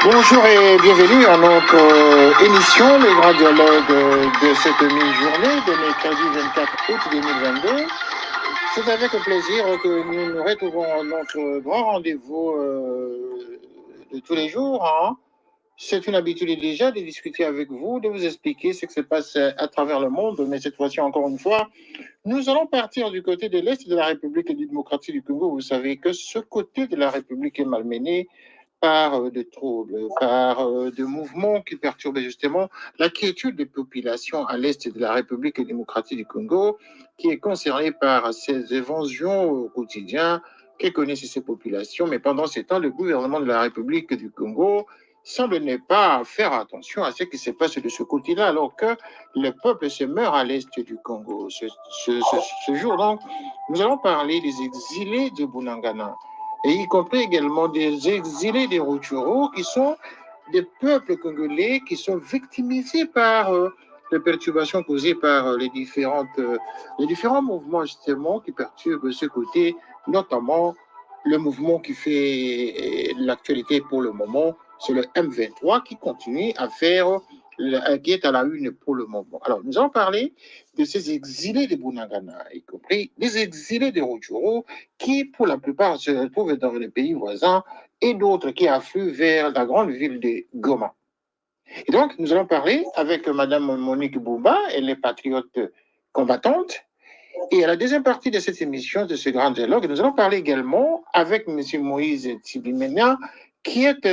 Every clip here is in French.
Bonjour et bienvenue à notre émission, les grands dialogues de cette mi-journée de mercredi 24 août 2022. C'est avec plaisir que nous nous retrouvons à notre grand rendez-vous de tous les jours. Hein. C'est une habitude déjà de discuter avec vous, de vous expliquer ce qui se passe à travers le monde, mais cette fois-ci, encore une fois, nous allons partir du côté de l'Est de la République démocratique du Congo. Vous savez que ce côté de la République est malmené par des troubles, par des mouvements qui perturbent justement la quiétude des populations à l'est de la République démocratique du Congo, qui est concernée par ces évasions au quotidien que connaissent ces populations. Mais pendant ces temps, le gouvernement de la République du Congo semble ne pas faire attention à ce qui se passe de ce côté-là, alors que le peuple se meurt à l'est du Congo. Ce jour, donc, nous allons parler des exilés de Bunagana et y compris également des exilés des Rutshuru, qui sont des peuples congolais qui sont victimisés par les perturbations causées par les différents mouvements justement qui perturbent ce côté, notamment le mouvement qui fait l'actualité pour le moment, c'est le M23 qui continue à faire, qui est à la une pour le moment. Alors, nous allons parler de ces exilés de Bunagana, y compris les exilés de Rutshuru, qui pour la plupart se retrouvent dans les pays voisins et d'autres qui affluent vers la grande ville de Goma. Et donc, nous allons parler avec Madame Monique Bouba, elle est patriote combattante. Et à la deuxième partie de cette émission, de ce grand dialogue, nous allons parler également avec M. Moïse Tibimena, qui est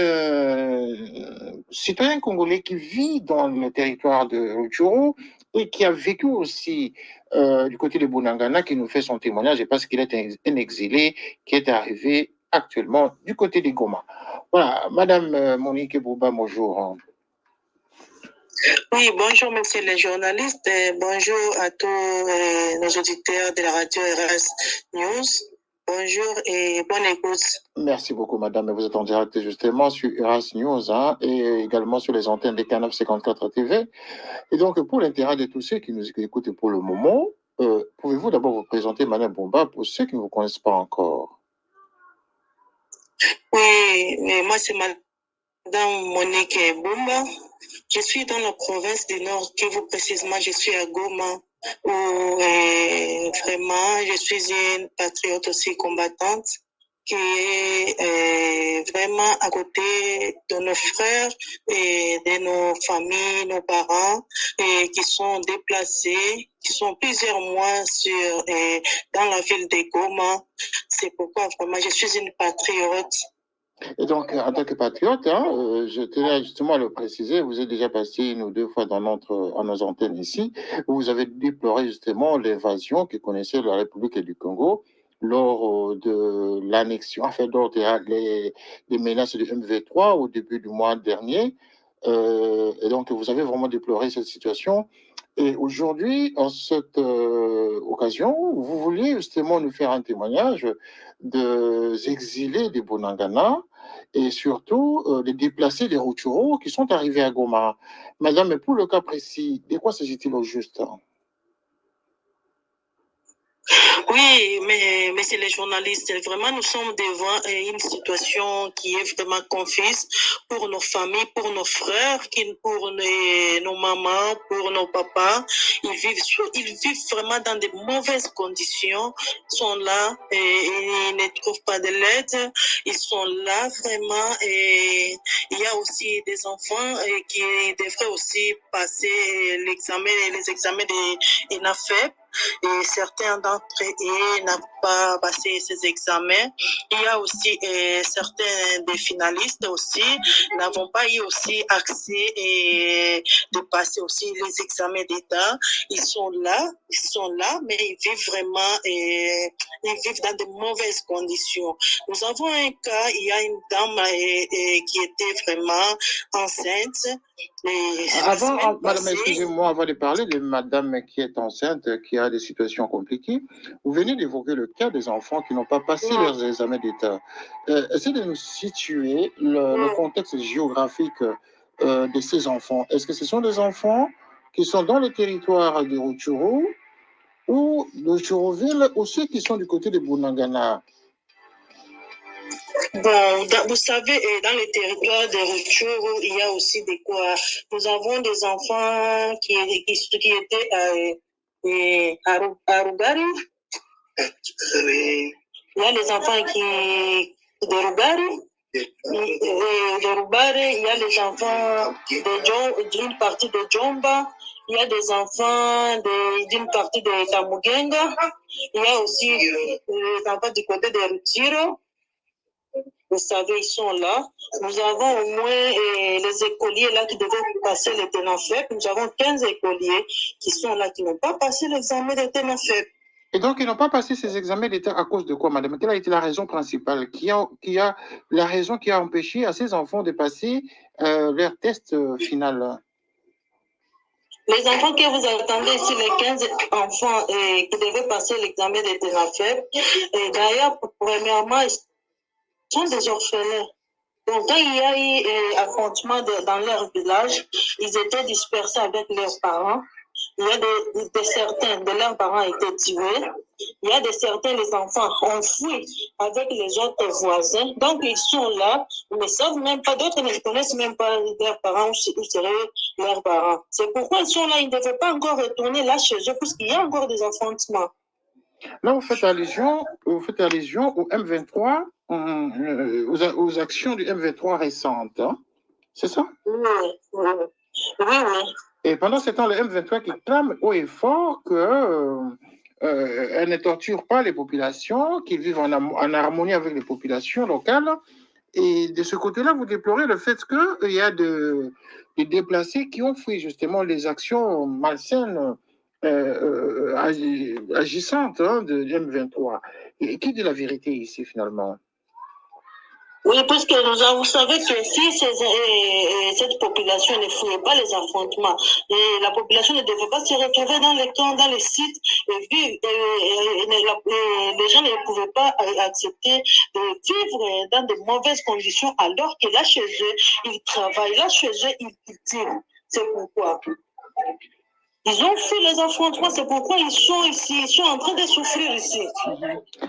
citoyen congolais qui vit dans le territoire de Rutshuru et qui a vécu aussi du côté de Bunagana, qui nous fait son témoignage, parce qu'il est un exilé qui est arrivé actuellement du côté de Goma. Voilà, Madame Monique Bouba, bonjour. Oui, bonjour, monsieur les journalistes. Bonjour à tous nos auditeurs de la radio RS News. Bonjour et bonne écoute. Merci beaucoup, madame. Vous êtes en direct justement sur URAS News hein, et également sur les antennes des Canal 54 TV. Et donc, pour l'intérêt de tous ceux qui nous écoutent pour le moment, pouvez-vous d'abord vous présenter, madame Bomba, pour ceux qui ne vous connaissent pas encore? Oui, moi c'est madame Monique Bumba. Je suis dans la province du Nord Kivu, précisément, je suis à Goma, où vraiment je suis une patriote aussi combattante qui est vraiment à côté de nos frères et de nos familles, nos parents, et qui sont déplacés, qui sont plusieurs mois dans la ville de Goma. C'est pourquoi vraiment je suis une patriote. Et donc, en tant que patriote, hein, je tenais justement à le préciser, vous êtes déjà passé une ou deux fois dans nos antennes ici, où vous avez déploré justement l'invasion que connaissait la République du Congo lors de l'annexion, enfin, lors des menaces du MV3 au début du mois dernier. Et donc, vous avez vraiment déploré cette situation. Et aujourd'hui, en cette occasion, vous vouliez justement nous faire un témoignage des exilés de Bunagana et surtout les déplacés des Rutshuru qui sont arrivés à Goma. Madame, pour le cas précis, de quoi s'agit-il au juste? Oui, mais c'est les journalistes. Vraiment, nous sommes devant une situation qui est vraiment confuse pour nos familles, pour nos frères, pour nos mamans, pour nos papas. Ils vivent vraiment dans de mauvaises conditions. Ils sont là et ils ne trouvent pas de l'aide. Ils sont là vraiment et il y a aussi des enfants qui devraient aussi passer les examens de l'INAFEP. Et certains d'entre eux n'ont pas passé ces examens. Il y a aussi certains des finalistes aussi n'avons pas eu aussi accès de passer aussi les examens d'État. Ils sont là, mais ils vivent vraiment ils vivent dans de mauvaises conditions. Nous avons un cas, il y a une dame qui était vraiment enceinte. Madame, excusez-moi, avant de parler de madame qui est enceinte, qui a des situations compliquées, vous venez d'évoquer le cas des enfants qui n'ont pas passé leurs examens d'État. Essayez de nous situer le contexte géographique de ces enfants. Est-ce que ce sont des enfants qui sont dans le territoire de Rutshuru ou de Rutshuruville ou ceux qui sont du côté de Bunagana? Bon, vous savez, dans les territoires de rupture, il y a aussi des quoi. Nous avons des enfants qui étaient à Rugari. Oui. Il y a des enfants de Rugari. De Rubare, il y a les enfants d'une partie de Jomba, il y a des enfants d'une partie de Tamugenga, il y a aussi les enfants du côté de Rutiro. Vous savez, ils sont là. Nous avons au moins les écoliers là qui devaient passer les TENAFEP. Nous avons 15 écoliers qui sont là, qui n'ont pas passé l'examen des TENAFEP. Et donc, ils n'ont pas passé ces examens d'État à cause de quoi, madame? Quelle a été la raison principale la raison qui a empêché à ces enfants de passer leur test final? Les enfants que vous attendez ici, les 15 enfants qui devaient passer l'examen des TENAFEP, d'ailleurs, premièrement, ils sont des orphelins. Donc, quand il y a eu affrontement dans leur village, ils étaient dispersés avec leurs parents. Il y a certains de leurs parents étaient tués. Il y a certains, les enfants ont fui avec les autres voisins. Donc, ils sont là, ils ne savent même pas, d'autres ne connaissent même pas leurs parents, où seraient leurs parents. C'est pourquoi ils sont là, ils ne devaient pas encore retourner là chez eux, puisqu'il y a encore des affrontements. Là, vous faites allusion au M23, aux actions du M23 récentes. Hein? C'est ça? Oui. Et pendant ce temps, le M23 qui clame haut et fort que elle ne torture pas les populations, qu'ils vivent en harmonie avec les populations locales. Et de ce côté-là, vous déplorez le fait qu'il y a des déplacés qui ont fui justement les actions malsaines agissantes de M23. Et qui dit la vérité ici finalement? Oui, parce que vous savez que si cette population ne fouillait pas les affrontements, et la population ne devait pas se retrouver dans les camps, dans les sites, les gens ne pouvaient pas accepter de vivre dans de mauvaises conditions alors que là chez eux, ils travaillent, là chez eux, ils cultivent. C'est pourquoi. Ils ont fui les affrontements, c'est pourquoi ils sont ici, ils sont en train de souffrir ici.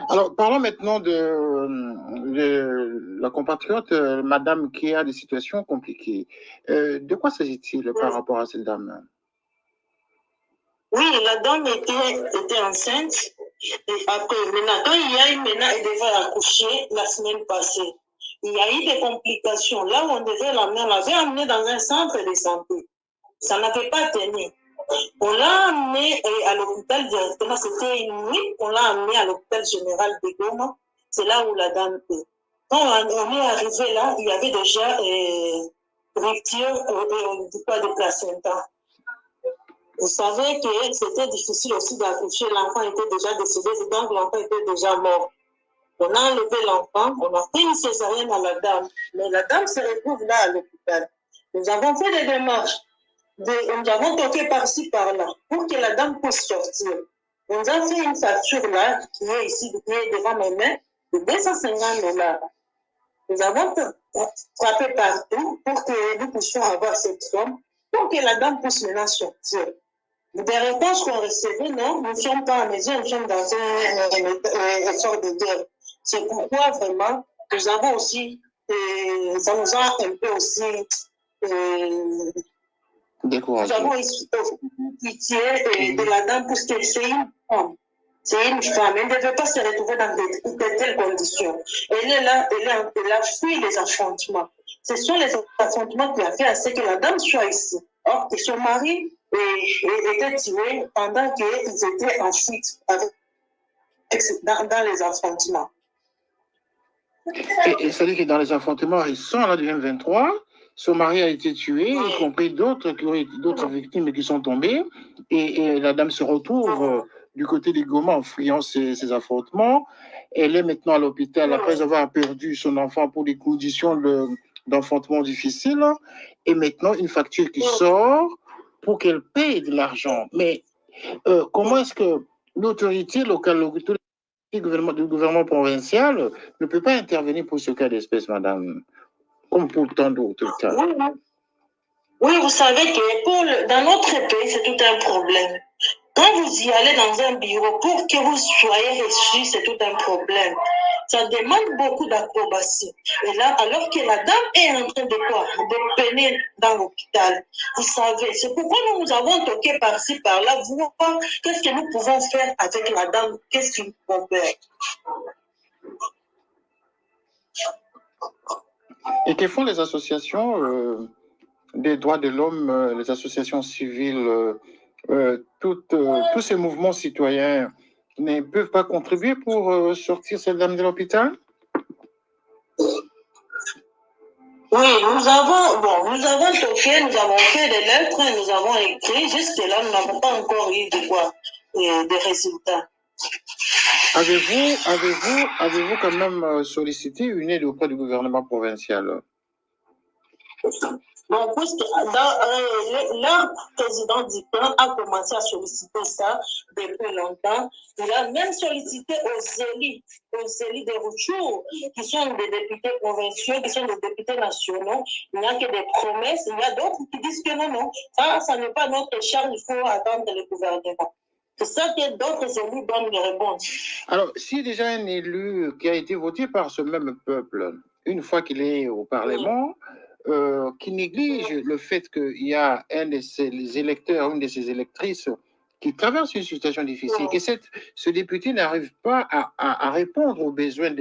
Alors, parlons maintenant de la compatriote, madame, qui a des situations compliquées. De quoi s'agit-il par rapport à cette dame? Oui, la dame était enceinte. Et après, maintenant, quand il y a eu, elle devait accoucher la semaine passée. Il y a eu des complications. Là où on devait l'amener, on l'avait amenée dans un centre de santé. Ça n'avait pas tenu. On l'a amené à l'hôpital directement, c'était une nuit, on l'a amené à l'hôpital général de Goma. C'est là où la dame est. Quand on est arrivé là, il y avait déjà rupture du poids de placenta. Vous savez que c'était difficile aussi d'accoucher, l'enfant était déjà décédé, donc l'enfant était déjà mort. On a enlevé l'enfant, on a fait une césarienne à la dame, mais la dame se retrouve là à l'hôpital. Nous avons fait des démarches. Nous avons toqué par-ci, par-là, pour que la dame puisse sortir. On a fait une facture là, qui est ici, qui est devant mes mains, de 250 $. Nous avons frappé partout pour que nous puissions avoir cette somme, pour que la dame puisse maintenant sortir. Des réponses qu'on recevait, non, nous ne sommes pas en mesure, nous sommes dans un effort de guerre. C'est pourquoi vraiment, nous avons aussi, ça nous a un peu aussi découragé. Nous avons pitié de la dame parce que c'est une femme. C'est une femme. Elle ne devait pas se retrouver dans de telles conditions. Elle est là, elle a fui les affrontements. Ce sont les affrontements qui ont fait à ce que la dame soit ici. Or, que son mari était tué pendant qu'ils étaient en fuite dans les affrontements. Et c'est-à-dire que dans les affrontements récents là, du M23, son mari a été tué, y compris d'autres victimes qui sont tombées, et la dame se retrouve du côté des Goma en fuyant ces affrontements. Elle est maintenant à l'hôpital après avoir perdu son enfant pour des conditions d'enfantement difficiles, et maintenant une facture qui sort pour qu'elle paye de l'argent. Mais comment est-ce que l'autorité locale, du gouvernement provincial ne peut pas intervenir pour ce cas d'espèce, madame, comme pour tant d'autres cas? Oui, vous savez que dans notre pays, c'est tout un problème. Quand vous y allez dans un bureau, pour que vous soyez reçu, c'est tout un problème. Ça demande beaucoup d'acrobatie. Et là, alors que la dame est en train de quoi? De peiner dans l'hôpital. Vous savez, c'est pourquoi nous avons toqué par-ci, par-là, voir qu'est-ce que nous pouvons faire avec la dame, qu'est-ce qu'ils vont faire. Et que font les associations des droits de l'homme, les associations civiles, tous ces mouvements citoyens ne peuvent pas contribuer pour sortir cette dame de l'hôpital? Oui, nous avons toqué, nous avons fait des lettres, nous avons écrit, jusque là, nous n'avons pas encore eu des résultats. Avez-vous quand même sollicité une aide auprès du gouvernement provincial? Donc, puisque leur président Dupin a commencé à solliciter ça depuis longtemps, il a même sollicité aux élus de Rutshuru, qui sont des députés provinciaux, qui sont des députés nationaux. Il n'y a que des promesses. Il y a d'autres qui disent que non, ça n'est pas notre charge, il faut attendre le gouvernement. C'est ça que d'autres élus donnent les réponses. Alors, si déjà un élu qui a été voté par ce même peuple, une fois qu'il est au Parlement, qui néglige le fait qu'il y a un de ses électeurs, une de ses électrices qui traverse une situation difficile, que ce député n'arrive pas à répondre aux besoins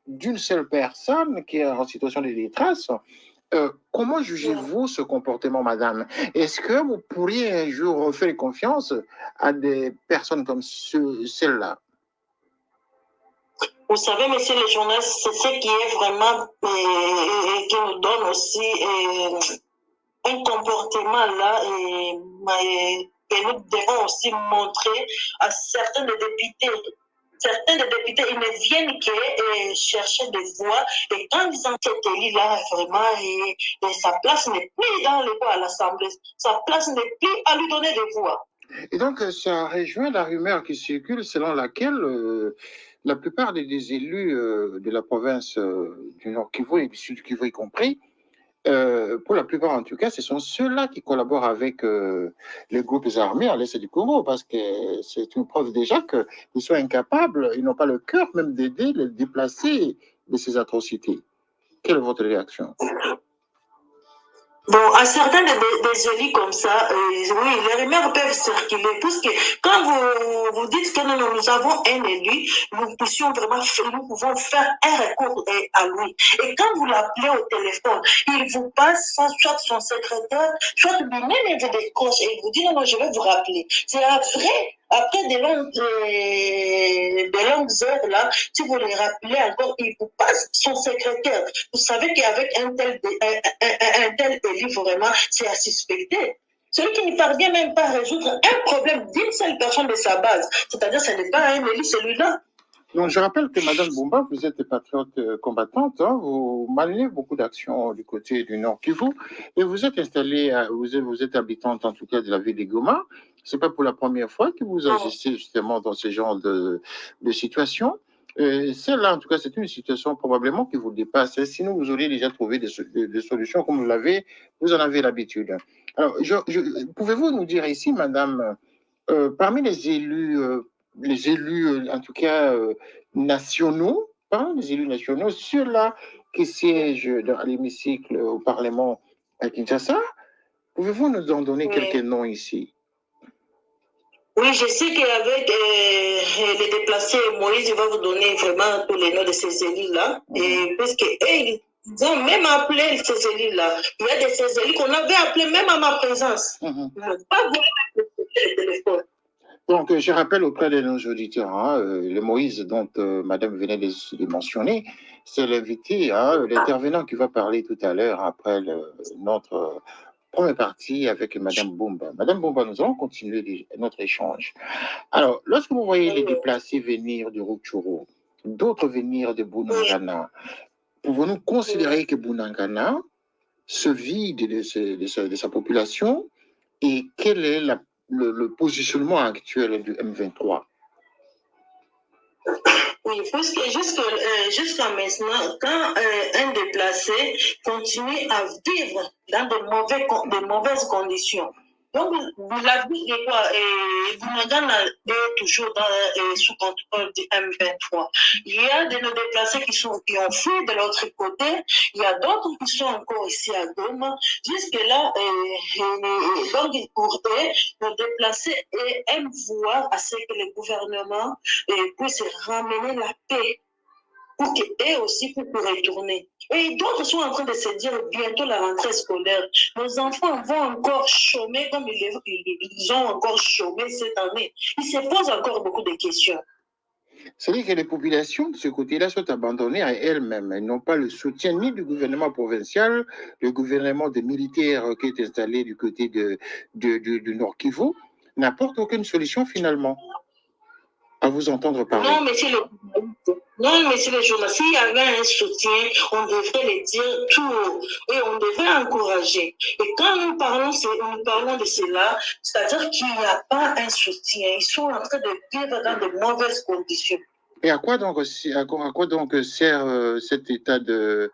d'une seule personne qui est en situation de détresse, comment jugez-vous ce comportement, madame? Est-ce que vous pourriez un jour faire confiance à des personnes comme celle-là? Vous savez, monsieur le journaliste, c'est ce qui est vraiment, qui nous donne aussi un comportement là, que nous devons aussi montrer à certains des députés. Certains des députés, ils ne viennent que chercher des voix. Et quand ils ont cet élu-là, vraiment, sa place n'est plus dans les voix à l'Assemblée. Sa place n'est plus à lui donner des voix. Et donc, ça rejoint la rumeur qui circule selon laquelle la plupart des élus de la province du Nord Kivu et du Sud Kivu y compris, pour la plupart en tout cas, ce sont ceux-là qui collaborent avec les groupes armés à l'est du Congo, parce que c'est une preuve déjà qu'ils sont incapables, ils n'ont pas le cœur même d'aider les déplacés de ces atrocités. Quelle est votre réaction? Bon, à certains des élus comme ça, oui, les rumeurs peuvent circuler, puisque quand vous dites que nous avons un élu, nous pouvons faire un recours à lui. Et quand vous l'appelez au téléphone, il vous passe soit son secrétaire, soit lui-même il vous décroche et il vous dit non, je vais vous rappeler. C'est après des longues heures là, si vous les rappelez encore, il vous passe son secrétaire. Vous savez qu'avec un tel élu, vraiment, c'est à suspecter. Celui qui ne parvient même pas à résoudre un problème d'une seule personne de sa base, c'est-à-dire que ce n'est pas un élu, celui-là. Donc, je rappelle que Mme Bumba, vous êtes patriote combattante, hein, vous menez beaucoup d'actions du côté du Nord Kivu, et vous êtes installée, vous êtes habitante en tout cas de la ville de Goma. Ce n'est pas pour la première fois que vous agissez justement dans ce genre de situation. Celle-là, en tout cas, c'est une situation probablement qui vous dépasse. Sinon, vous auriez déjà trouvé des solutions comme vous en avez l'habitude. Alors, pouvez-vous nous dire ici, madame, parmi les élus, en tout cas nationaux, hein, les élus nationaux, ceux-là qui siègent dans l'hémicycle au Parlement à Kinshasa, pouvez-vous nous en donner quelques noms ici? Oui, je sais qu'avec les déplacés, Moïse va vous donner vraiment tous les noms de ces élus-là. Et puisque ils ont même appelé ces élus-là. Il y a de ces élus qu'on avait appelés même à ma présence. Ils n'ont pas voulu le téléphone. Donc, je rappelle auprès de nos auditeurs, hein, le Moïse dont Madame venait de mentionner, c'est l'invité, hein, l'intervenant qui va parler tout à l'heure après notre première partie avec Madame Bumba. Madame Bumba, nous allons continuer notre échange. Alors, lorsque vous voyez les déplacés venir de Rutshuru, d'autres venir de Bunagana, pouvons-nous considérer que Bunagana se vide de sa population et quel est le positionnement actuel du M23? Oui, parce que jusqu'à maintenant, quand un déplacé continue à vivre dans de mauvaises conditions, Donc, la ville de quoi Bunagana est toujours sous contrôle du M23. Il y a de nos déplacés qui ont fui de l'autre côté. Il y a d'autres qui sont encore ici à Goma. Jusque-là, donc, pour eux, nos déplacés aiment voir à ce que le gouvernement puisse ramener la paix pour qu'eux aussi puissent retourner. Et d'autres sont en train de se dire bientôt la rentrée scolaire. Nos enfants vont encore chômer comme ils ont encore chômé cette année. Ils se posent encore beaucoup de questions. C'est-à-dire que les populations de ce côté-là sont abandonnées à elles-mêmes. Elles n'ont pas le soutien ni du gouvernement provincial, le gouvernement des militaires qui est installé du côté du Nord Kivu, n'apporte aucune solution finalement, à vous entendre parler. Non, monsieur le journaliste, s'il y avait un soutien, on devrait le dire tout haut et on devrait encourager. Et quand nous parlons de cela, c'est-à-dire qu'il n'y a pas un soutien. Ils sont en train de vivre dans de mauvaises conditions. Et à quoi donc sert cet état de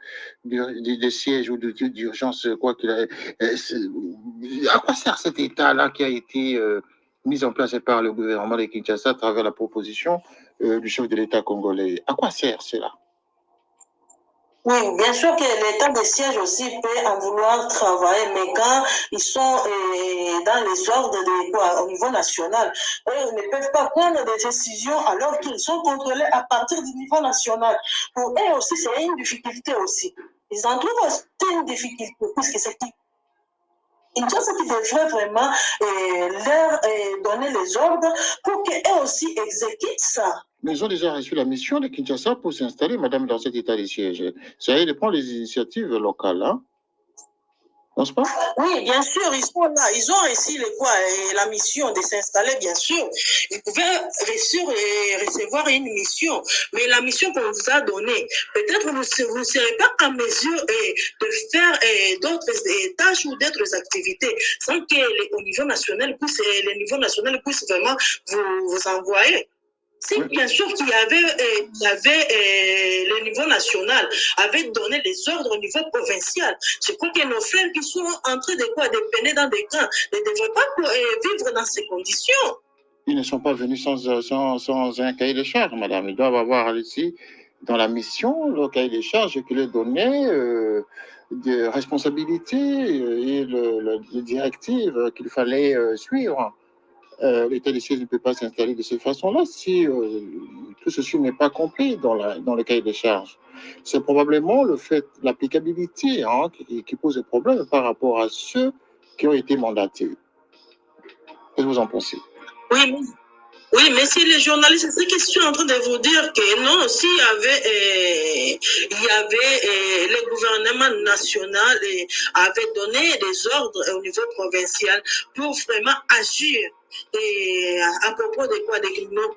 siège ou d'urgence, quoi qu'il ait, à quoi sert cet état-là qui a été mis en place par le gouvernement de Kinshasa à travers la proposition du chef de l'État congolais? À quoi sert cela? Oui, bien sûr que l'état de siège aussi peut en vouloir travailler, mais quand ils sont dans les ordres au niveau national, eux ne peuvent pas prendre des décisions alors qu'ils sont contrôlés à partir du niveau national. Pour eux aussi, c'est une difficulté aussi. Ils en trouvent aussi une difficulté, puisque c'est qui devrait vraiment leur donner les ordres pour qu'eux aussi exécutent ça. Mais ils ont déjà reçu la mission de Kinshasa pour s'installer, madame, dans cet état de siège. Ça y est, de prendre les initiatives locales, hein? N'est-ce pas? Oui, bien sûr, ils sont là. Ils ont reçu la mission de s'installer, bien sûr. Ils pouvaient recevoir une mission. Mais la mission qu'on vous a donnée, peut-être vous ne serez pas en mesure de faire d'autres tâches ou d'autres activités sans que le niveau national puisse vraiment vous envoyer. Si bien sûr qu'il y avait, le niveau national avait donné les ordres au niveau provincial, je crois que nos frères qui sont en train de peiner dans des camps ne devraient pas vivre dans ces conditions. Ils ne sont pas venus sans un cahier de charges, madame. Ils doivent avoir ici, dans la mission, le cahier de charges qui leur donnait de responsabilités et les directives qu'il fallait suivre. L'état de siège ne peut pas s'installer de cette façon-là si tout ceci n'est pas compris dans le cahier des charges. C'est probablement le fait, l'applicabilité qui pose des problèmes par rapport à ceux qui ont été mandatés. Qu'est-ce que vous en pensez? Oui, mais si les journalistes, c'est ce que je suis en train de vous dire que non, s'il y avait le gouvernement national avait donné des ordres au niveau provincial pour vraiment agir à propos de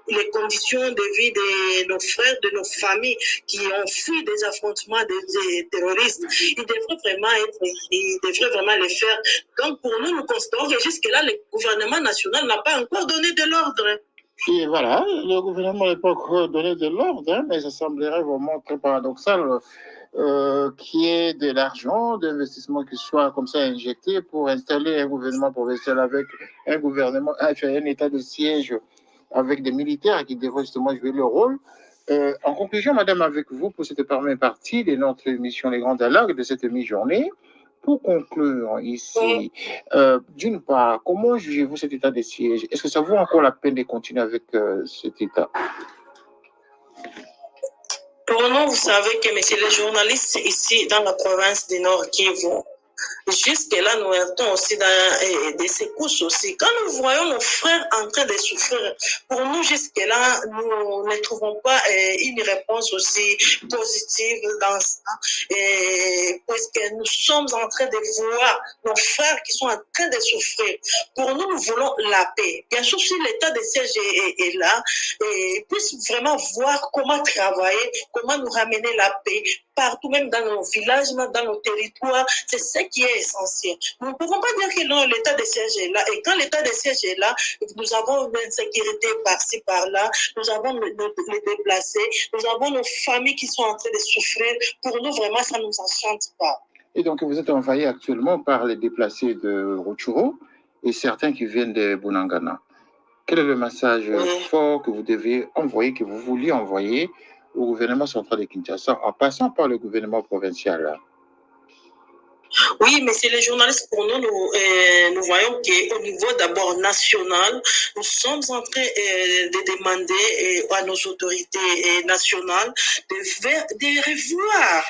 les conditions de vie de nos frères, de nos familles qui ont fui des affrontements des terroristes. Ils devraient vraiment le faire. Donc pour nous, nous constatons que jusque-là, le gouvernement national n'a pas encore donné de l'ordre. Et voilà, le gouvernement n'a pas encore donné de l'ordre, mais ça semblerait vraiment très paradoxal qu'il y ait de l'argent, d'investissement qui soit comme ça injecté pour installer un gouvernement provincial avec un état de siège avec des militaires qui devraient justement jouer leur rôle. En conclusion, madame, avec vous, pour cette première partie de notre émission Les Grands Dialogues de cette mi-journée, pour conclure ici, d'une part, comment jugez-vous cet état de siège? Est-ce que ça vaut encore la peine de continuer avec cet état? Pour nous, vous savez que, monsieur les journalistes, ici dans la province du Nord Kivu, jusque-là, nous restons aussi dans des secousses aussi. Quand nous voyons nos frères en train de souffrir, pour nous, jusque-là, nous ne trouvons pas une réponse aussi positive dans ça. Puisque nous sommes en train de voir nos frères qui sont en train de souffrir. Pour nous, nous voulons la paix. Bien sûr, si l'état de siège est là, puisse vraiment voir comment travailler, comment nous ramener la paix partout, même dans nos villages, dans nos territoires. C'est ce qui est essentiel. Nous ne pouvons pas dire que non, l'état de siège est là. Et quand l'état de siège est là, nous avons une insécurité par-ci, par-là. Nous avons les déplacés. Nous avons nos familles qui sont en train de souffrir. Pour nous, vraiment, ça ne nous enchante pas. Et donc, vous êtes envahi actuellement par les déplacés de Rutshuru et certains qui viennent de Bunagana. Quel est le message fort que vous devez envoyer, que vous vouliez envoyer au gouvernement central de Kinshasa en passant par le gouvernement provincial? Oui, mais c'est les journalistes, pour nous, nous voyons qu'au niveau d'abord national, nous sommes en train de demander à nos autorités nationales de revoir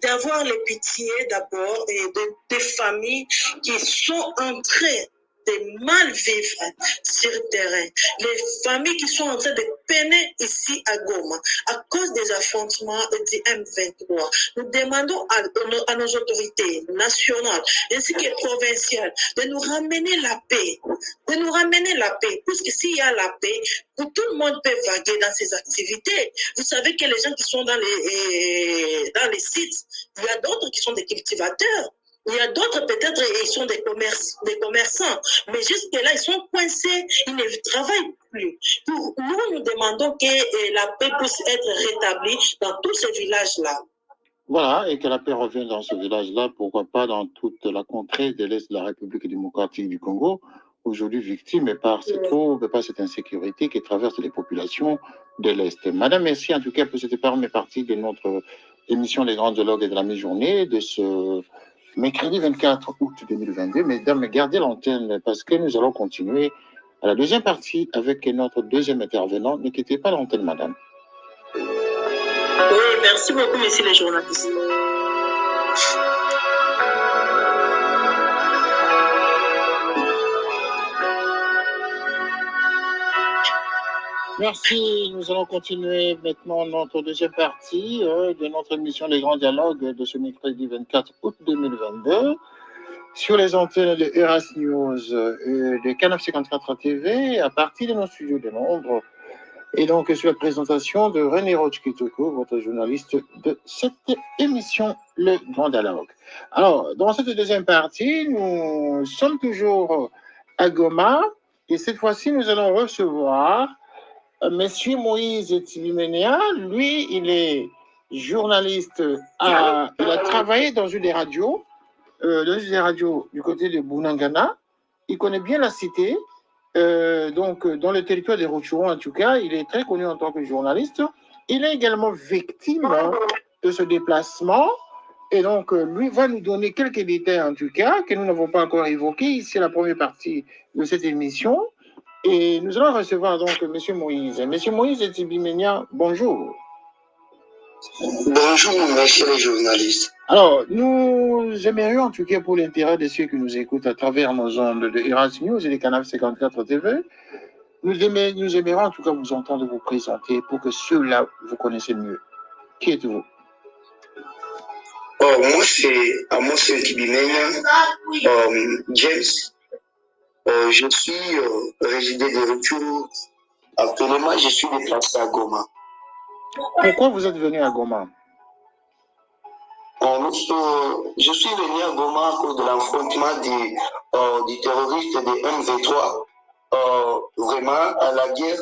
d'avoir les pitiés d'abord et des familles qui sont en train de mal vivre sur le terrain. Les familles qui sont en train de peiner ici à Goma à cause des affrontements du M23. Nous demandons à nos autorités nationales ainsi que provinciales de nous ramener la paix. De nous ramener la paix. Puisque s'il y a la paix, tout le monde peut vaguer dans ses activités. Vous savez que les gens qui sont dans les sites, il y a d'autres qui sont des cultivateurs. Il y a d'autres, peut-être, ils sont des commerçants. Mais jusque-là, ils sont coincés, ils ne travaillent plus. Nous demandons que la paix puisse être rétablie dans tous ces villages-là. Voilà, et que la paix revienne dans ce village-là, pourquoi pas dans toute la contrée de l'Est de la République démocratique du Congo, aujourd'hui victime par ces troubles, par cette insécurité qui traverse les populations de l'Est. Madame, merci en tout cas pour cette première partie de notre émission Les Grands Dialogues de la mi-journée de ce mercredi 24 août 2022. Mesdames, gardez l'antenne parce que nous allons continuer à la deuxième partie avec notre deuxième intervenant. Ne quittez pas l'antenne, madame. Oui, merci beaucoup, messieurs les journalistes. Merci. Nous allons continuer maintenant notre deuxième partie de notre émission Les Grands Dialogues de ce mercredi 24 août 2022 sur les antennes de Eras News et de Canal 54 TV à partir de nos studios de Londres. Et donc, sur la présentation de René Roch-Kitoko, votre journaliste de cette émission, Le Grand Dialogue. Alors, dans cette deuxième partie, nous sommes toujours à Goma et cette fois-ci, nous allons recevoir Monsieur Moïse Tibimenia. Lui, il est journaliste, il a travaillé dans une des radios du côté de Bunagana. Il connaît bien la cité. Donc, dans le territoire des Rutshuru, en tout cas, il est très connu en tant que journaliste. Il est également victime de ce déplacement. Et donc, lui va nous donner quelques détails, en tout cas, que nous n'avons pas encore évoqués. Ici, la première partie de cette émission. Et nous allons recevoir donc M. Moïse. M. Moïse Tibimenia, bonjour. Bonjour, messieurs les journalistes. Alors, nous aimerions en tout cas pour l'intérêt de ceux qui nous écoutent à travers nos ondes de Eras News et des Canal 54 TV, nous aimerions en tout cas vous entendre vous présenter pour que ceux-là vous connaissez mieux. Qui êtes-vous? Moi, c'est Amos Kibimenya, James. Je suis résident de retour. Actuellement, je suis déplacé à Goma. Pourquoi vous êtes venu à Goma? Je suis venu à Goma à cause de l'affrontement des terroristes de M23. Vraiment, à la guerre,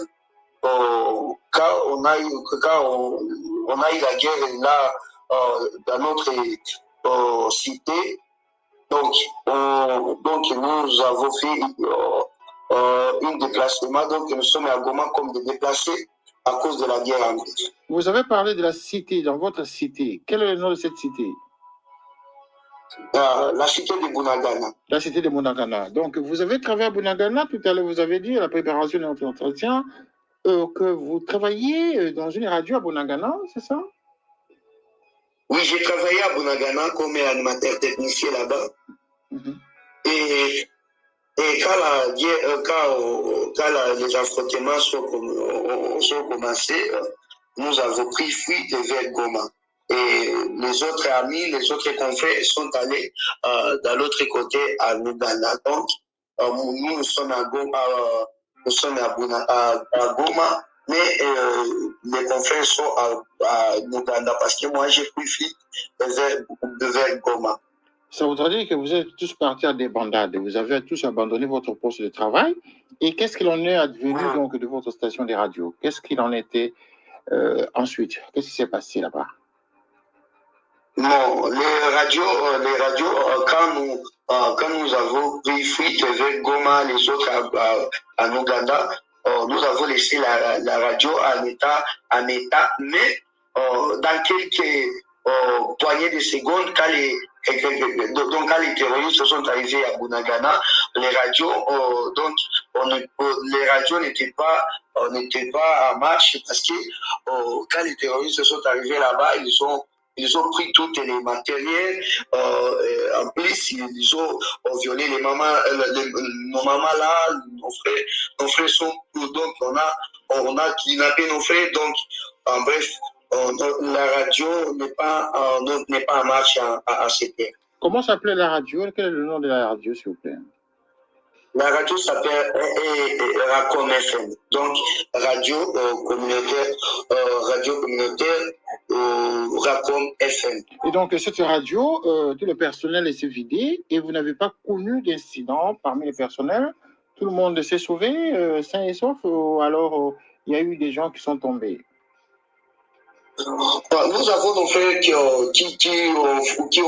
quand on a eu la guerre là, dans notre cité, donc nous avons fait un déplacement, donc nous sommes à Goma comme des déplacés à cause de la guerre en cours. Vous avez parlé de la cité, dans votre cité. Quel est le nom de cette cité? La cité de Bunagana. La cité de Bunagana. Donc, vous avez travaillé à Bunagana, tout à l'heure, vous avez dit à la préparation de notre entretien que vous travaillez dans une radio à Bunagana, c'est ça? Oui, j'ai travaillé à Bunagana comme animateur technicien là-bas. Et quand les affrontements sont commencés, nous avons pris fuite vers Goma. Et les autres amis, les autres confrères sont allés de l'autre côté à Luganda. Donc, nous sommes à Goma, mais les confrères sont à Luganda parce que moi, j'ai pris fuite vers Goma. Ça voudrait dire que vous êtes tous partis à des bandades. Vous avez tous abandonné votre poste de travail. Et qu'est-ce qu'il en est advenu donc de votre station de radio? Qu'est-ce qu'il en était ensuite? Qu'est-ce qui s'est passé là-bas? Non, quand nous avons pris fuite avec Goma, les autres en Ouganda, nous avons laissé la radio en état, mais dans quelques poignées de secondes, quand les terroristes sont arrivés à Bunagana, les radios, les radios n'étaient pas en marche parce que quand les terroristes sont arrivés là-bas, ils ont pris tous les matériels. En plus, ils ont violé les mamans, nos mamans là, nos frères sont. Donc, on a kidnappé nos frères. Donc, en bref, la radio n'est pas en marche à cette heure. Comment s'appelait la radio? Quel est le nom de la radio, s'il vous plaît? La radio s'appelle Racom FM, donc radio communautaire Racom FM. Et donc, cette radio, tout le personnel s'est vidé et vous n'avez pas connu d'incident parmi les personnels? Tout le monde s'est sauvé, sain et sauf, ou alors il y a eu des gens qui sont tombés? Nous avons nos frères qui ont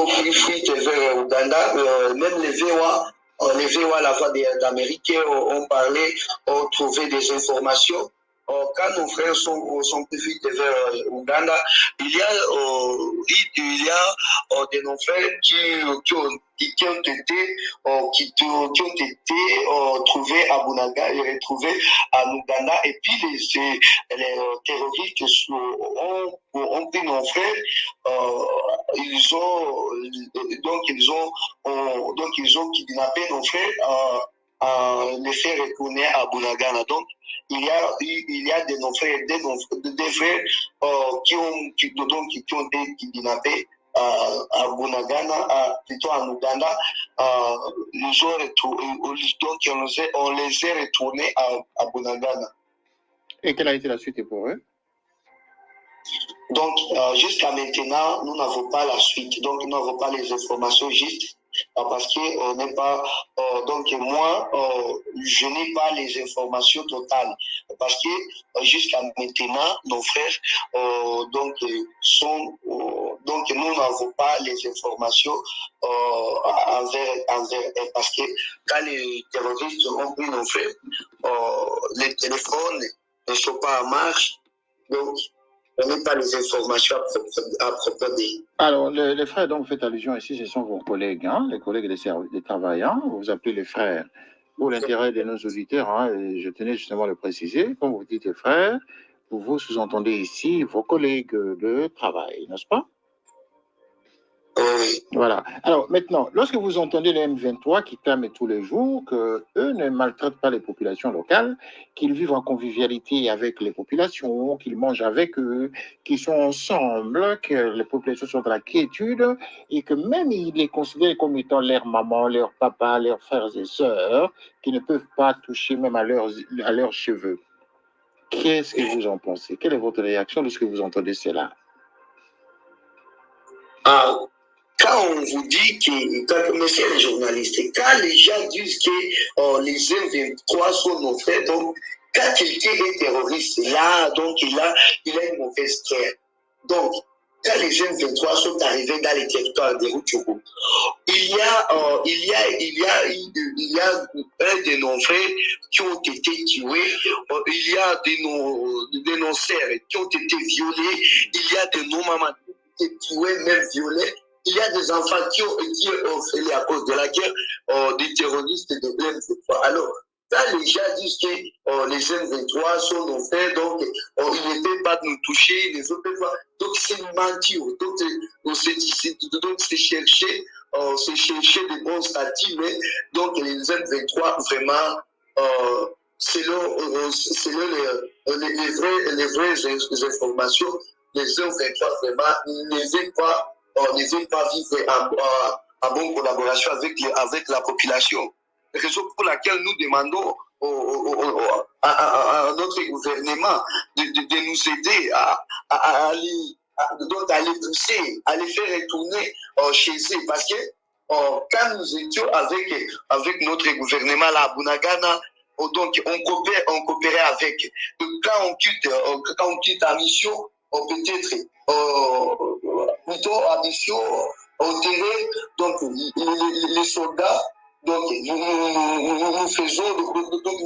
pris fuite vers Ouganda, même les VOA la voix d'Amérique ont parlé, ont trouvé des informations. Quand nos frères sont pris fuite vers Ouganda, il y a des nos frères qui ont été trouvés à Bunaga et retrouvés à Ouganda. Et puis les terroristes ont pris nos frères. Ils ont kidnappé nos frères, les faire retourner à Bunagana. Donc il y a des frères qui ont été kidnappés à Bunagana, plutôt en Ouganda. Donc on les a retournés à Bunagana. Et quelle a été la suite pour eux? Donc, jusqu'à maintenant, nous n'avons pas la suite. Donc, nous n'avons pas les informations justes parce qu'on n'est pas. Donc, moi, je n'ai pas les informations totales parce que jusqu'à maintenant, nos frères sont. Donc, nous n'avons pas les informations envers parce que quand les terroristes ont pris nos frères, les téléphones ne sont pas en marche. Donc, on n'a pas les informations à propos des. Alors, les frères dont vous faites allusion ici, ce sont vos collègues, hein, les collègues des travailleurs. Vous vous appelez les frères. Pour l'intérêt de nos auditeurs, hein, je tenais justement à le préciser. Quand vous dites les frères, vous sous-entendez ici vos collègues de travail, n'est-ce pas? Oui. Voilà. Alors maintenant, lorsque vous entendez les M23 qui clament tous les jours qu'eux ne maltraitent pas les populations locales, qu'ils vivent en convivialité avec les populations, qu'ils mangent avec eux, qu'ils sont ensemble, que les populations sont dans la quiétude et que même ils les considèrent comme étant leurs mamans, leurs papas, leurs frères et sœurs, qui ne peuvent pas toucher même à leurs cheveux. Qu'est-ce que vous en pensez? Quelle est votre réaction lorsque vous entendez cela? Quand on vous dit que, monsieur les journalistes, quand les gens disent que les M23 sont nos frères, donc quand quelqu'un est terroriste, là, donc il a une mauvaise guerre. Donc, quand les M23 sont arrivés dans les territoires de Rutshuru, il y a un de nos frères qui ont été tués, il y a de nos sœurs qui ont été violés, il y a de nos mamans qui ont été tuées, même violées. Il y a des enfants qui ont été orphelés à cause de la guerre des terroristes de M23. Alors, quand les gens disent que les M23 sont nos frères, donc ils ne peuvent pas nous toucher, ils ne peuvent pas. Donc c'est mentir. Donc c'est chercher des bons statuts, mais donc les M23 vraiment selon les vraies informations, les M23 vraiment ne veulent pas vivre en bonne collaboration avec la population. Raison pour laquelle nous demandons à notre gouvernement de nous aider à les pousser, à les faire retourner chez eux. Parce que quand nous étions avec notre gouvernement là, à Bunagana, donc on coopérait avec. Donc, quand on quitte la mission, peut-être plutôt en mission au terrain. Donc, les soldats, donc, nous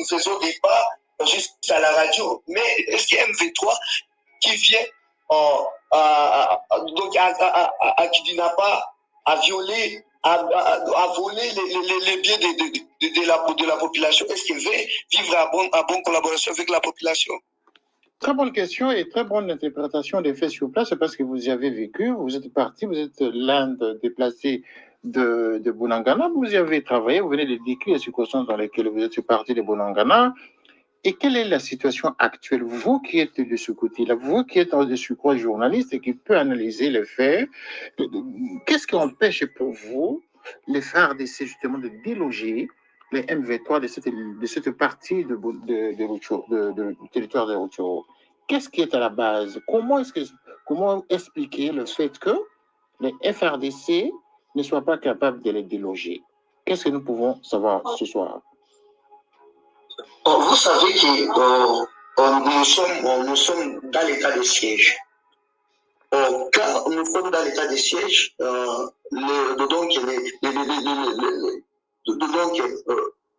faisons des pas jusqu'à la radio. Mais est-ce qu'il y a MV3 qui vient donc à Kidinapa, à violer, à voler les biens de la population? Est-ce qu'il veut vivre à bonne collaboration avec la population? Très bonne question et très bonne interprétation des faits sur place, c'est parce que vous y avez vécu, vous êtes parti, vous êtes l'un des déplacés de Bunagana, vous y avez travaillé, vous venez de décrire les circonstances dans lesquelles vous êtes parti de Bunagana. Et quelle est la situation actuelle? Vous qui êtes de ce côté-là, vous qui êtes de ce côté journaliste et qui peut analyser les faits, qu'est-ce qui empêche pour vous les FARDC justement de déloger les MV3 de cette partie du territoire de Rutshuru? Qu'est-ce qui est à la base? Comment expliquer le fait que les FARDC ne soient pas capables de les déloger? Qu'est-ce que nous pouvons savoir ce soir? Vous savez que nous sommes dans l'état de siège. Quand nous sommes dans l'état de siège,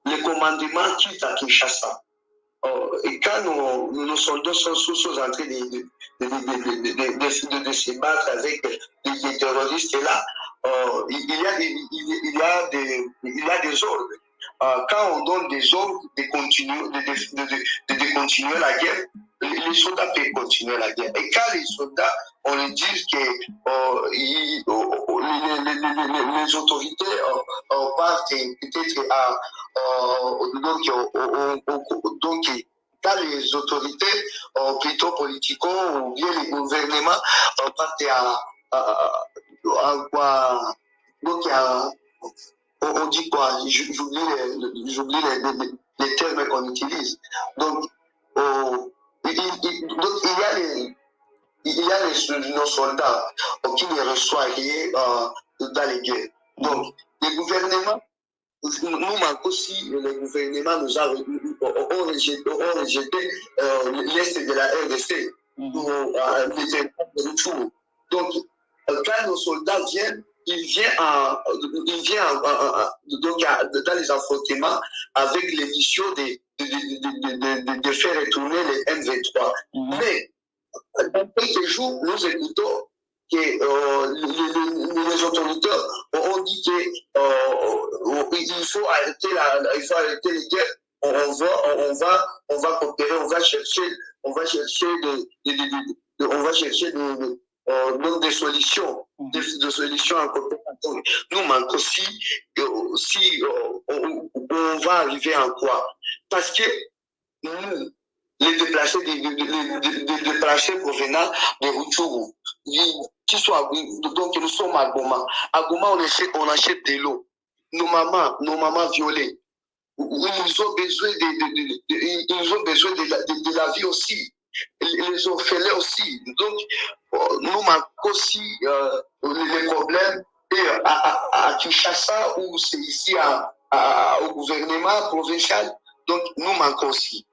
les commandements quittent à Kinshasa. Et quand nos soldats sont en train de se battre avec les terroristes, là, il y a des ordres. Quand on donne des ordres de continuer la guerre, les soldats peuvent continuer la guerre. Et quand les soldats, on leur dit que les autorités partent peut-être donc quand les autorités, plutôt politiques ou bien les gouvernements partent on dit quoi? J'oublie les termes qu'on utilise. Donc, il y a nos soldats qui ne reçoivent rien dans les guerres. Donc, les gouvernements, nous manquons aussi, les gouvernements ont rejeté l'Est de la RDC pour les retours. Donc, quand nos soldats viennent, ils viennent dans les affrontements avec les missions de faire retourner les M23. Mais dans quelques jours, nous écoutons que les autorités ont dit qu'il faut arrêter les guerres. On va coopérer, on va chercher des solutions, des solutions en coopération. Nous manquons aussi si on va arriver en quoi? Parce que nous, les déplacés provenant de Rutshuru, donc nous sommes à Goma. À Goma, on achète de l'eau. Nos mamans violées, ils ont besoin de la vie aussi. Les orphelins aussi. Donc, nous manquons aussi les problèmes. Et à Kinshasa, ou c'est ici au gouvernement provincial, donc nous manquons aussi.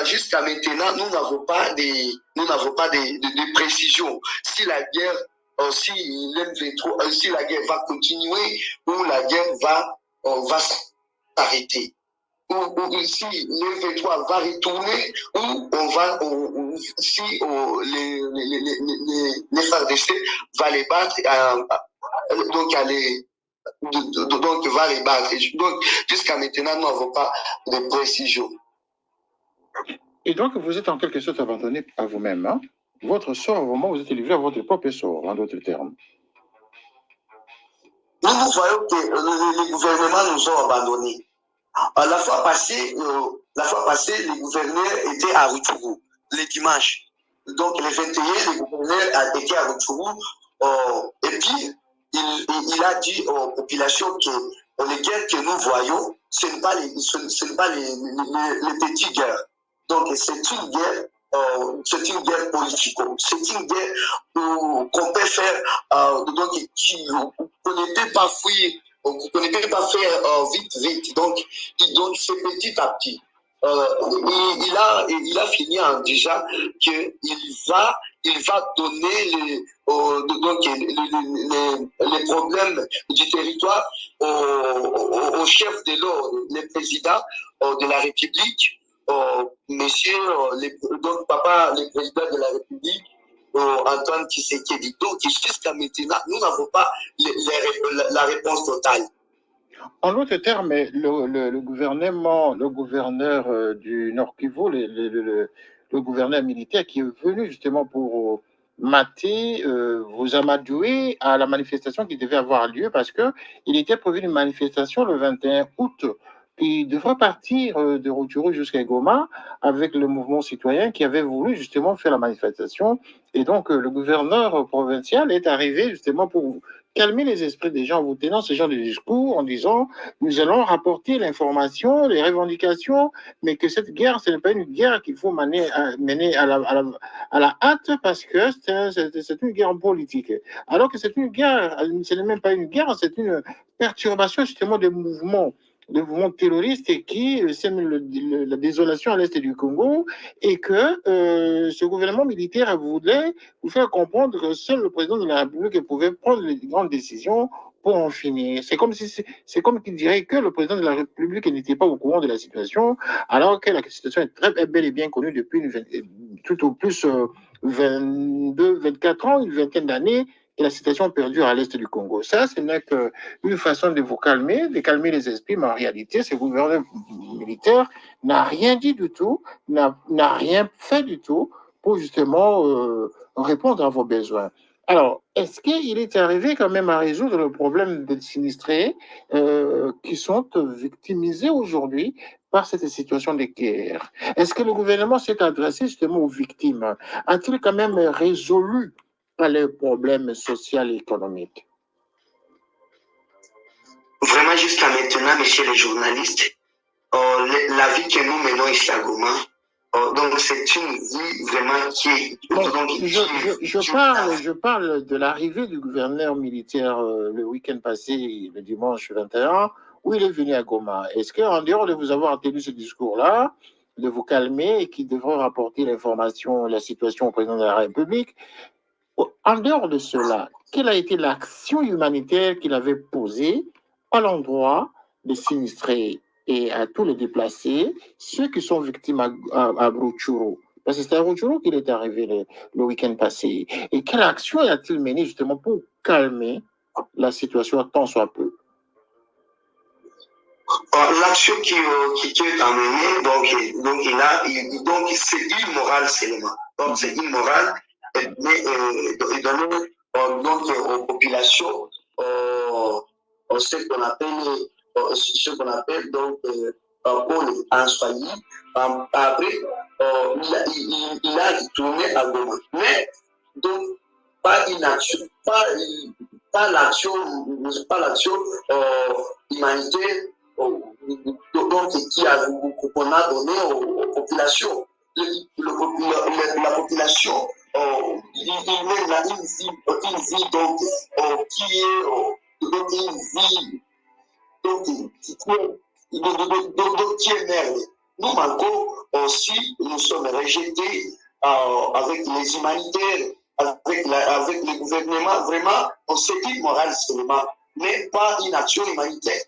Jusqu'à maintenant, nous n'avons pas de précision. Si la guerre, si la guerre va continuer ou la guerre va s'arrêter. Ou si l'M23 va retourner, ou si les FARDC va les battre, donc va les battre. Donc, jusqu'à maintenant, nous n'avons pas de précision. Et donc, vous êtes en quelque sorte abandonné à vous-même. Hein? Votre sort, au moment où vous êtes livré à votre propre sort, en d'autres termes. Nous voyons que les gouvernements nous ont abandonnés. La fois passée, les gouverneurs étaient à Rutshuru, le dimanche. Donc, le 21, le gouverneur était à Rutshuru. Et puis, il a dit aux populations que les guerres que nous voyons, ce n'est pas les petites guerres. Donc, c'est une guerre politique. C'est une guerre qu'on peut faire, donc, qu'on ne peut pas fuir, qu'on ne peut pas faire vite. Donc, c'est petit à petit. il a fini en disant qu'il va donner les problèmes du territoire au chef de l'ordre, le président de la République, monsieur, donc papa, le président de la République, Antoine Tshisekedi. Donc jusqu'à maintenant, nous n'avons pas la réponse totale. En d'autres termes, le gouverneur du Nord Kivu, le gouverneur militaire qui est venu justement pour mater, vous amadouer à la manifestation qui devait avoir lieu parce qu'il était prévu une manifestation le 21 août qui devrait partir de Rutshuru jusqu'à Goma avec le mouvement citoyen qui avait voulu justement faire la manifestation. Et donc, le gouverneur provincial est arrivé justement pour calmer les esprits des gens en vous tenant ce genre de discours en disant nous allons rapporter l'information, les revendications, mais que cette guerre, ce n'est pas une guerre qu'il faut mener à la hâte parce que c'est une guerre politique. Alors que c'est une guerre, ce n'est même pas une guerre, c'est une perturbation justement des mouvements terroristes qui sèment la désolation à l'est du Congo et que ce gouvernement militaire voulait vous faire comprendre que seul le président de la République pouvait prendre les grandes décisions pour en finir. C'est comme qu'il dirait que le président de la République n'était pas au courant de la situation, alors que la situation est bel et bien connue depuis tout au plus 22, 24 ans, une vingtaine d'années, et la situation perdure à l'est du Congo. Ça, ce n'est qu'une façon de vous calmer, de calmer les esprits, mais en réalité, ce gouvernement militaire n'a rien dit du tout, n'a rien fait du tout pour justement répondre à vos besoins. Alors, est-ce qu'il est arrivé quand même à résoudre le problème des sinistrés qui sont victimisés aujourd'hui par cette situation de guerre? Est-ce que le gouvernement s'est adressé justement aux victimes? A-t-il quand même résolu les problèmes sociaux et économiques? Vraiment, jusqu'à maintenant, messieurs les journalistes, la vie que nous menons ici à Goma, donc c'est une vie vraiment qui est... Je parle de l'arrivée du gouverneur militaire le week-end passé, le dimanche 21, où il est venu à Goma. Est-ce qu'en dehors de vous avoir tenu ce discours-là, de vous calmer et qui devrait rapporter l'information, la situation au président de la République, en dehors de cela, quelle a été l'action humanitaire qu'il avait posée à l'endroit des sinistrés et à tous les déplacés, ceux qui sont victimes à Rutshuru? Parce que c'est à Rutshuru qu'il est arrivé le week-end passé. Et quelle action a-t-il mené justement pour calmer la situation tant soit peu? L'action qui est amenée, donc c'est immoral seulement. Donc c'est immoral, mais donner donc aux populations ce qu'on appelle donc pour en soigner. Après, il a tourné à Goma. Mais donc pas une action, pas l'action humanitaire donc qu'on a donné aux populations. La population, il mène une vie donc, qui est donc une vie donc, qui est merde. Nous manquons aussi, nous sommes rejetés avec les humanitaires, avec le gouvernement. Vraiment, on se dit moral seulement, mais pas une action humanitaire.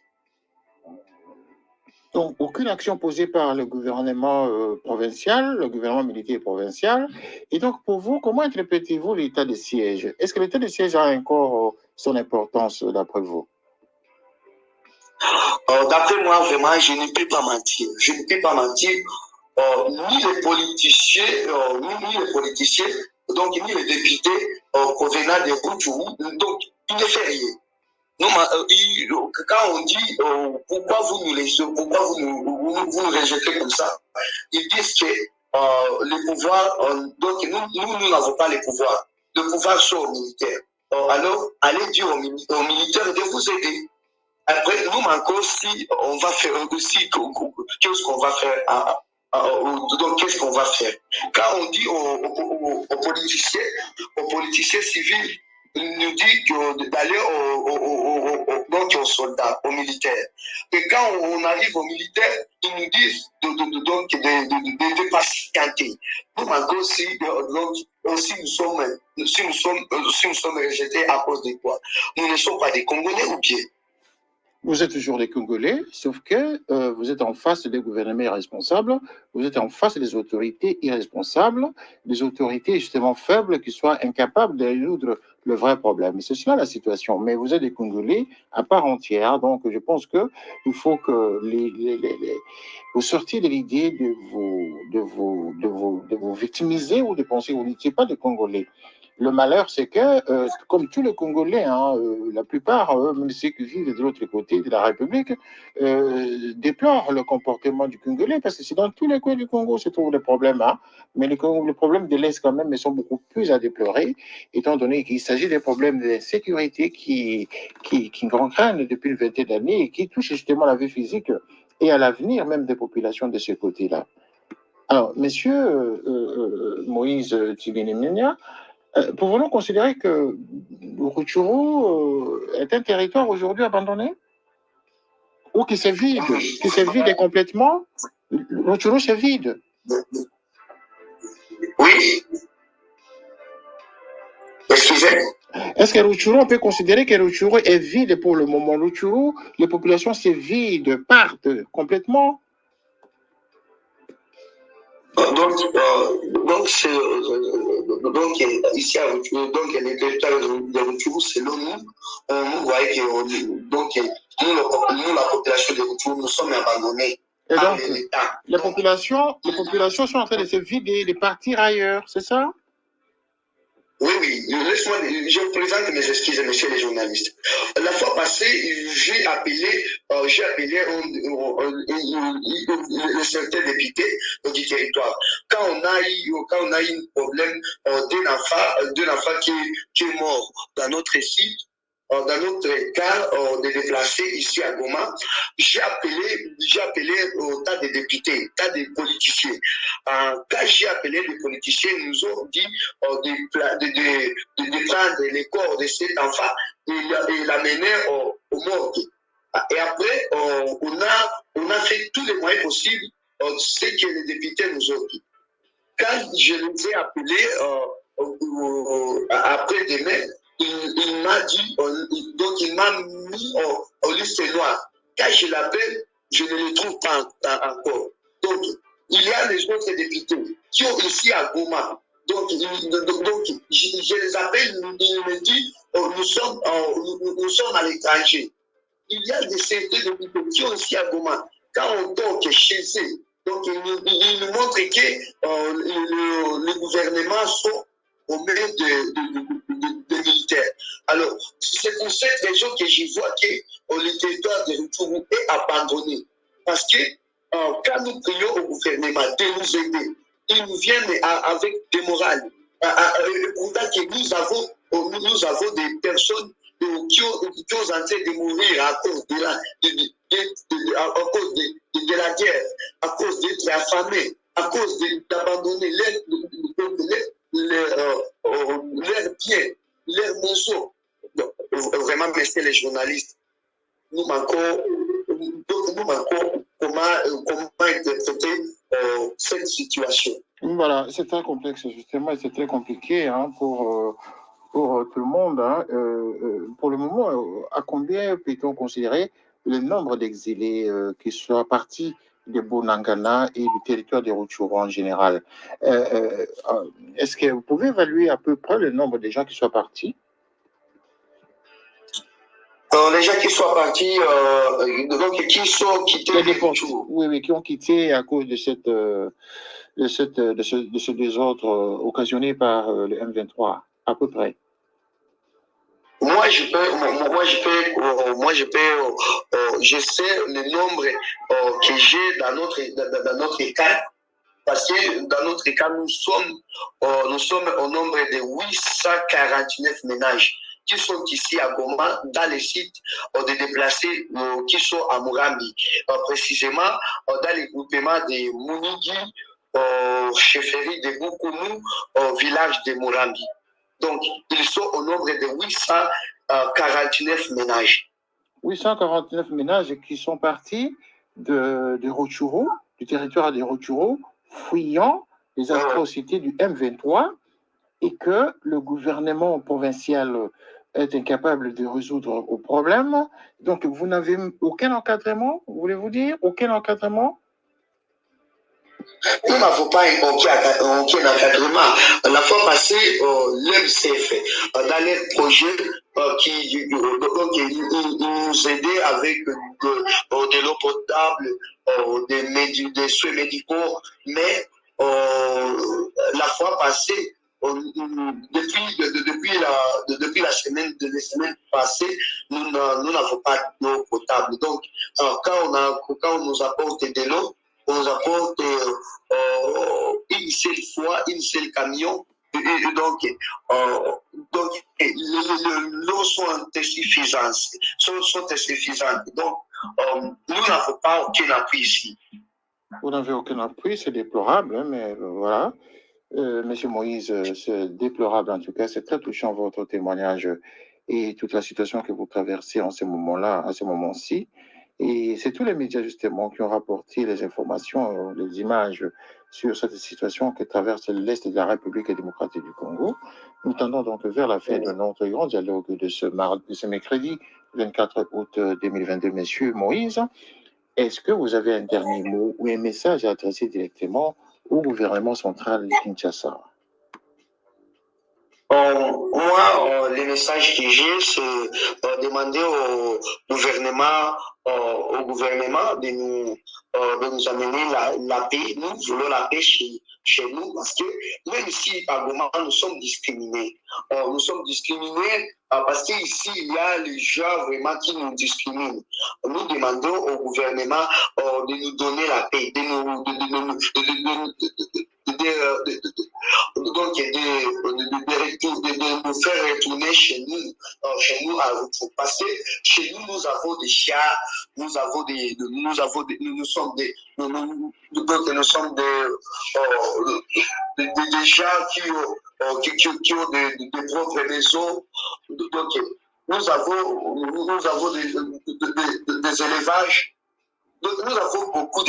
Donc, aucune action posée par le gouvernement provincial, le gouvernement militaire provincial. Et donc, pour vous, comment interprétez-vous l'état de siège? Est-ce que l'état de siège a encore son importance, d'après vous? D'après moi, vraiment, je ne peux pas mentir. Je ne peux pas mentir. Ni les politiciens, donc ni les députés provenant des Rutshuru, donc ils ne font rien. Non, quand on dit pourquoi vous nous rejetez comme ça, ils disent que le pouvoir, donc nous n'avons pas le pouvoir. Le pouvoir sont aux militaires. Alors, allez dire aux militaires de vous aider. Après, nous manquons si on va faire aussi, qu'est-ce qu'on va faire donc, qu'est-ce qu'on va faire? Quand on dit aux politiciens civils, nous dit d'aller donc aux soldats, aux militaires. Et quand on arrive aux militaires, ils nous disent de patienter. Nous, encore, si nous sommes rejetés à cause de quoi? Nous ne sommes pas des Congolais ou bien? Vous êtes toujours des Congolais, sauf que vous êtes en face des gouvernements irresponsables, vous êtes en face des autorités irresponsables, des autorités justement faibles qui soient incapables de résoudre le vrai problème. C'est cela la situation. Mais vous êtes des Congolais à part entière, donc je pense qu'il faut que vous sortiez de l'idée de vous victimiser ou de penser que vous n'étiez pas des Congolais. Le malheur, c'est que, comme tous les Congolais, la plupart, même ceux qui vivent de l'autre côté de la République, déplorent le comportement du Congolais, parce que c'est dans tous les coins du Congo se trouvent les problèmes, mais les problèmes de l'Est, quand même, ils sont beaucoup plus à déplorer, étant donné qu'il s'agit des problèmes de sécurité qui gangrenent depuis une vingtaine d'années et qui touchent justement la vie physique et à l'avenir même des populations de ce côté-là. Alors, monsieur Moïse Tibinemenia, pouvons-nous considérer que Rutshuru est un territoire aujourd'hui abandonné? Ou qui se vide complètement? Rutshuru se vide. Oui. Excusez. Est-ce que Rutshuru, on peut considérer que Rutshuru est vide pour le moment? Rutshuru, les populations se vident, partent complètement? Donc, ici à Rutshuru, donc les territoires de Rutshuru, selon nous, on voit que nous, la population de Rutshuru, nous sommes abandonnés. Et donc, les populations sont en train de se vider, de partir ailleurs, c'est ça? Oui, laisse-moi, je vous présente mes excuses, messieurs les journalistes. La fois passée, j'ai appelé le secrétaire député du territoire. Quand on a eu un problème d'un enfant qui est mort dans notre site, dans notre cas de déplacés ici à Goma, j'ai appelé au tas de députés, tas de politiciens. Quand j'ai appelé les politiciens, ils nous ont dit de prendre les corps de cet enfant et l'amener au morgue. Et après, on a fait tous les moyens possibles, ce que les députés nous ont dit. Quand je les ai appelés après-demain, il m'a dit, donc il m'a mis en liste noire. Quand je l'appelle, je ne le trouve pas encore. Donc, il y a les autres députés qui sont ici à Goma. Donc je les appelle, ils me disent, nous sommes à l'étranger. Il y a des certains députés qui sont ici à Goma. Quand on toque chez eux, donc ils nous montrent que le gouvernement sont au milieu des militaires. Alors, c'est pour cette raison que je vois que le territoire de Rutshuru est abandonné. Parce que quand nous prions au gouvernement de nous aider, ils nous viennent avec des morales. Pourtant que nous avons des personnes qui sont en train de mourir à cause de la guerre, à cause d'être affamés, à cause d'abandonner leurs biens, leurs maisons. Vraiment, messieurs les journalistes, nous manquons comment interpréter cette situation. Voilà, c'est très complexe, justement, et c'est très compliqué pour tout le monde. Pour le moment, à combien peut-on considérer le nombre d'exilés qui soient partis de Bunagana et du territoire de Rutshuru en général? Est-ce que vous pouvez évaluer à peu près le nombre de gens qui soient partis? Les gens qui sont partis, donc qui sont quittés. Oui, qui ont quitté à cause de ce désordre occasionné par le M23, à peu près. Je sais le nombre que j'ai dans notre cas, parce que dans notre cas, nous sommes au nombre de 849 ménages qui sont ici à Goma, dans les sites de déplacés qui sont à Murambi, précisément dans les groupements de Munigi, chefferie de Bukumu, village de Murambi. Donc, ils sont au nombre de 849 ménages. 849 ménages qui sont partis de Rutshuru, du territoire de Rutshuru, fuyant les atrocités du M23, et que le gouvernement provincial est incapable de résoudre le problème. Donc, vous n'avez aucun encadrement, voulez-vous dire? Aucun encadrement? Nous n'avons pas aucun encadrement. La fois passée, l'MCF, dans les projets qui nous aidaient avec de l'eau potable, des soins médicaux, mais la fois passée, depuis la semaine passée, nous n'avons pas d'eau potable. Donc, quand on nous apporte de l'eau, on nous apporte une seule fois, une seule camion. Et donc, l'eau sont insuffisantes. Donc, nous n'avons pas aucun appui ici. Vous n'avez aucun appui, c'est déplorable, hein, mais voilà. Monsieur Moïse, c'est déplorable en tout cas, c'est très touchant votre témoignage et toute la situation que vous traversez en ce moment-là, à ce moment-ci. Et c'est tous les médias justement qui ont rapporté les informations, les images sur cette situation que traverse l'Est de la République démocratique du Congo. Nous tendons donc vers la fin de notre grand dialogue de ce mercredi 24 août 2022. Monsieur Moïse, est-ce que vous avez un dernier mot ou un message à adresser directement au gouvernement central de Kinshasa? Moi, les messages que j'ai, c'est demander au gouvernement de nous amener la paix. Nous voulons la paix chez nous parce que même ici, à Goma, nous sommes discriminés. Nous sommes discriminés parce qu'ici, il y a les gens vraiment qui nous discriminent. Nous demandons au gouvernement de nous donner la paix, de nous faire retourner chez nous à Rutshuru. Parce que chez nous, nous avons des chats, nous sommes des gens qui ont des propres maisons. Donc, nous avons des élevages. Donc, nous avons beaucoup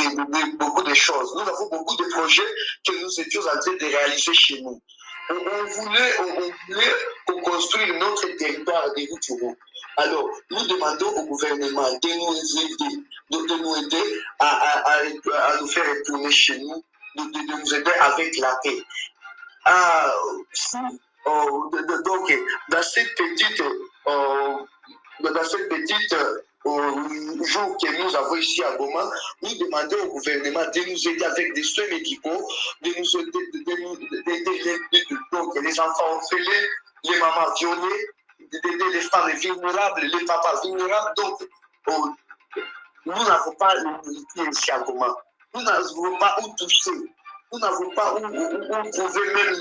de choses. Nous avons beaucoup de projets que nous étions en train de réaliser chez nous. On voulait construire notre territoire de Rutshuru. Alors, nous demandons au gouvernement de nous aider à nous faire retourner chez nous, de nous aider avec la paix. Donc, dans cette petite jour que nous avons ici à Goma, nous demandons au gouvernement de nous aider avec des soins médicaux, de nous aider donc les enfants orphelins, les mamans violées, d'aider les femmes vulnérables, les papas vulnérables. Donc, nous n'avons pas l'unité ici à Goma. Nous n'avons pas où toucher. Nous n'avons pas où trouver même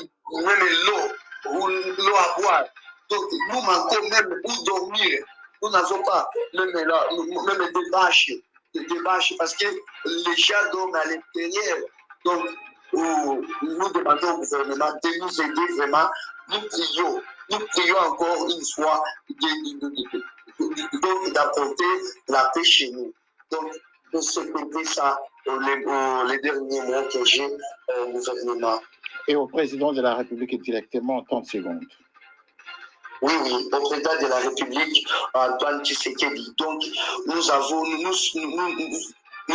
l'eau à boire. Donc, nous manquons même où dormir. Nous n'avons pas même des bâches parce que les gens dorment à l'intérieur. Donc, nous demandons au gouvernement de nous aider vraiment. Nous prions encore une fois d'apporter la paix chez nous. Donc, de se péter ça les derniers mots que j'ai au gouvernement. Et au président de la République directement en 30 secondes. Oui, au président de la République, Antoine Tshisekedi. Donc, nous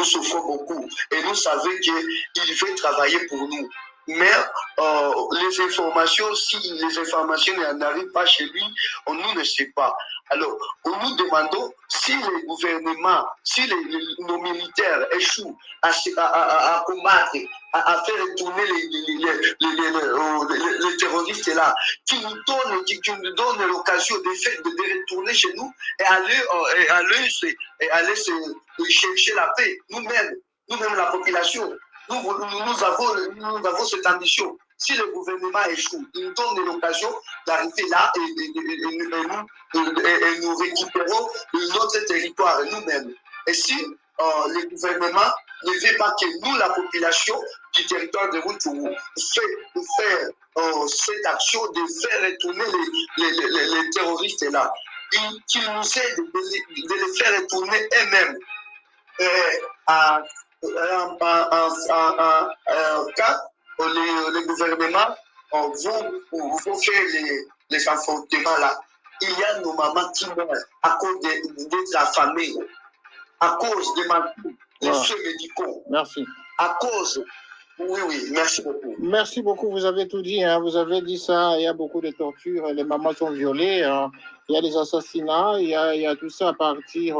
souffrons beaucoup et nous savons qu'il veut travailler pour nous. Mais les informations, si les informations n'arrivent pas chez lui, nous ne sait pas. Alors, nous demandons si les gouvernements, si nos militaires échouent à combattre, à faire retourner les terroristes là, qui nous donnent l'occasion de retourner chez nous et aller chercher la paix. Nous-mêmes, la population. Nous avons cette ambition. Si le gouvernement échoue, il nous donne l'occasion d'arriver là et nous récupérons notre territoire nous-mêmes. Et si le gouvernement ne veut pas que nous, la population du territoire de Rutshuru, faire cette action de faire retourner les terroristes là, qu'ils nous aident de les faire retourner eux-mêmes en cas où le gouvernement vont faire les affrontements là. Il y a nos mamans qui meurent à cause de la famille, à cause des maladies, des soins médicaux. Merci. À cause. Oui, merci beaucoup. Merci beaucoup, vous avez tout dit, hein. Vous avez dit ça, il y a beaucoup de tortures, les mamans sont violées, hein. Il y a des assassinats, il y a tout ça à partir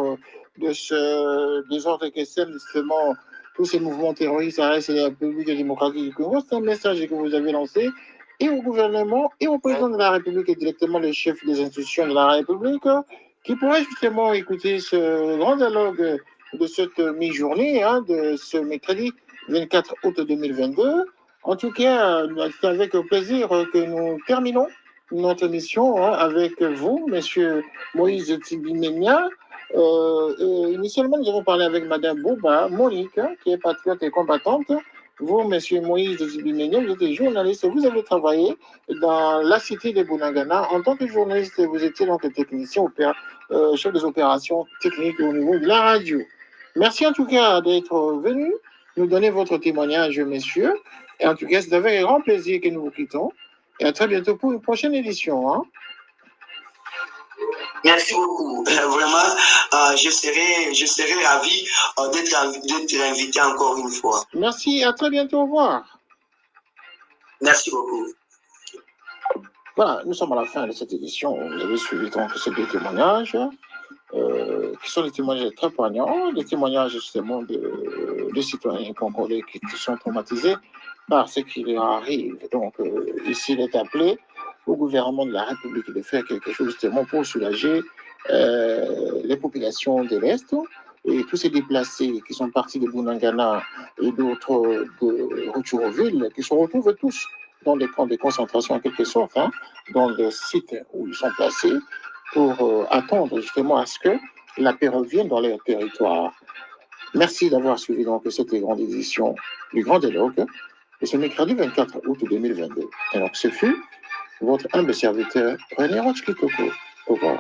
de ce désordre que sème justement tous ces mouvements terroristes à l'Est et la République démocratique du Congo. C'est un message que vous avez lancé et au gouvernement et au président de la République et directement le chef des institutions de la République qui pourrait justement écouter ce grand dialogue de cette mi-journée, hein, de ce mercredi 24 août 2022. En tout cas, c'est avec plaisir que nous terminons notre mission hein, avec vous, Monsieur Moïse Tibimenia. Initialement, nous avons parlé avec Madame Bouba Monique, hein, qui est patriote et combattante. Vous, Monsieur Moïse Tibimenia, vous êtes journaliste, vous avez travaillé dans la cité de Bunagana. En tant que journaliste, vous étiez donc technicien, chef des opérations techniques au niveau de la radio. Merci en tout cas d'être venu nous donner votre témoignage, messieurs. Et en tout cas, c'est avec un grand plaisir que nous vous quittons. Et à très bientôt pour une prochaine édition. Hein. Merci beaucoup. Vraiment, je serai ravi d'être invité encore une fois. Merci, à très bientôt. Au revoir. Merci beaucoup. Voilà, nous sommes à la fin de cette édition. Vous avez suivi donc ces deux témoignages, qui sont des témoignages très poignants, des témoignages justement de citoyens congolais qui sont traumatisés par ce qui leur arrive. Donc, ici, il est appelé au gouvernement de la République de faire quelque chose justement pour soulager les populations de l'Est et tous ces déplacés qui sont partis de Bunagana et d'autres de Rutshuruville, qui se retrouvent tous dans des camps de concentration en quelque sorte, hein, dans les sites où ils sont placés pour attendre justement à ce que la paix revienne dans leur territoire. Merci d'avoir suivi donc cette grande édition du Grand Dialogue de ce mercredi 24 août 2022. Et donc ce fut votre humble serviteur René Rochkitoko. Au revoir.